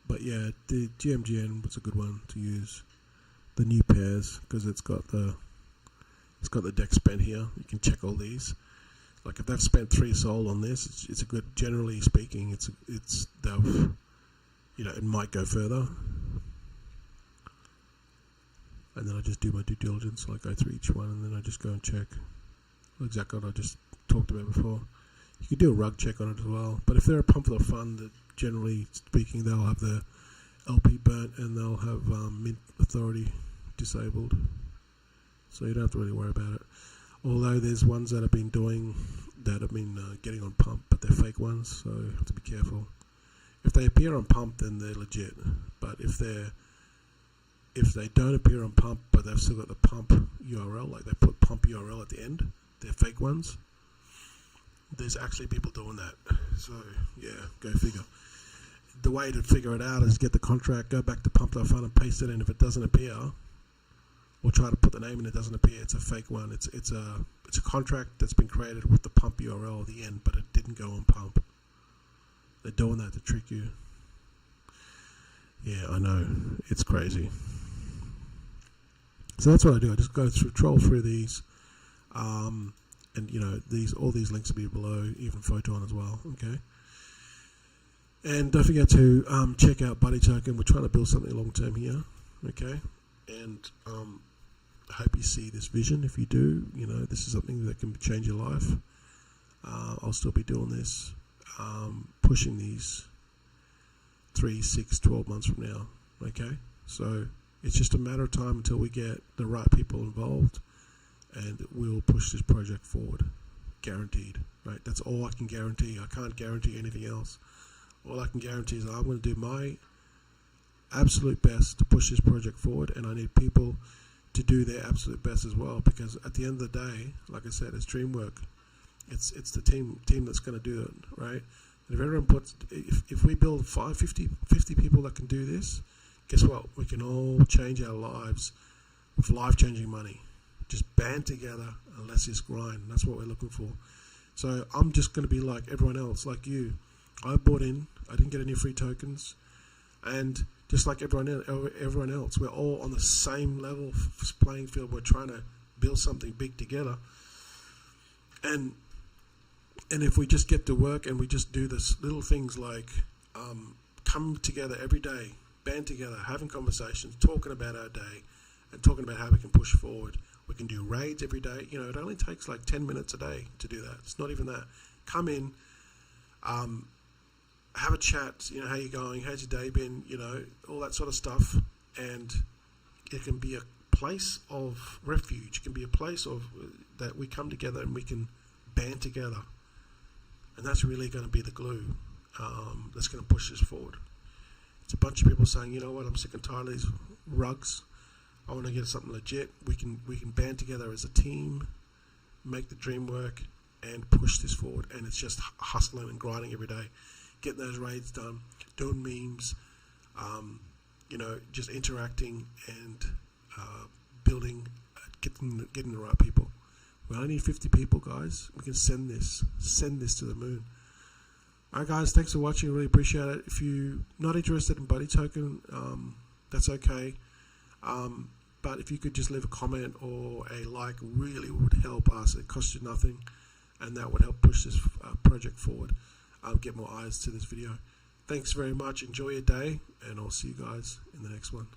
But yeah, the GMGN was a good one to use. The new pairs, because it's got the DEX spent here. You can check all these. Like if they've spent 3 sold on this, it's a good. Generally speaking, it's they've, you know, it might go further. And then I just do my due diligence. So I go through each one, and then I just go and check exactly what I just talked about before. You can do a rug check on it as well. But if they're a pump for the fund, that generally speaking, they'll have the LP burnt and they'll have mint authority disabled. So you don't have to really worry about it. Although there's ones that have been getting on pump, but they're fake ones, so you have to be careful. If they appear on pump, then they're legit. But if they don't appear on pump, but they've still got the pump URL, like they put pump URL at the end, they're fake ones. There's actually people doing that. So yeah, go figure. The way to figure it out is get the contract, go back to pump.fund and paste it in. If it doesn't appear, or try to put the name and it doesn't appear, it's a fake one. It's a contract that's been created with the pump URL at the end, but it didn't go on pump. They're doing that to trick you. Yeah, I know. It's crazy. So that's what I do. I just go troll through these, and you know, all these links will be below, even Photon as well. Okay. And don't forget to check out Buddy Token. We're trying to build something long term here. Okay. And I hope you see this vision. If you do, you know, this is something that can change your life. I'll still be doing this, pushing these 3, 6, 12 months from now. Okay. So it's just a matter of time until we get the right people involved, and we'll push this project forward. Guaranteed. Right? That's all I can guarantee. I can't guarantee anything else. All I can guarantee is that I'm going to do my absolute best to push this project forward, and I need people to do their absolute best as well, because at the end of the day, like I said, it's dreamwork. It's the team that's going to do it, right? And if everyone if we build 50 people that can do this, guess what? We can all change our lives with life-changing money. Just band together and let's just grind. And that's what we're looking for. So I'm just going to be like everyone else, like you. I bought in. I didn't get any free tokens, and just like everyone else, we're all on the same level playing field. We're trying to build something big together, and if we just get to work and we just do this little things like come together every day, band together, having conversations, talking about our day, and talking about how we can push forward. We can do raids every day. You know, it only takes like 10 minutes a day to do that. It's not even that. Come in, have a chat, you know, how you going, how's your day been, you know, all that sort of stuff. And it can be a place of refuge. It can be a place of that we come together and we can band together. And that's really going to be the glue that's going to push this forward. It's a bunch of people saying, you know what, I'm sick and tired of these rugs. I want to get something legit. We can band together as a team, make the dream work, and push this forward. And it's just hustling and grinding every day, getting those raids done, doing memes, you know, just interacting and building, getting the right people. We only need 50 people, guys. We can send this to the moon. All right, guys, thanks for watching. I really appreciate it. If you're not interested in Buddy Token, that's okay. But if you could just leave a comment or a like, really would help us. It costs you nothing, and that would help push this project forward. Get more eyes to this video. Thanks very much. Enjoy your day, and I'll see you guys in the next one.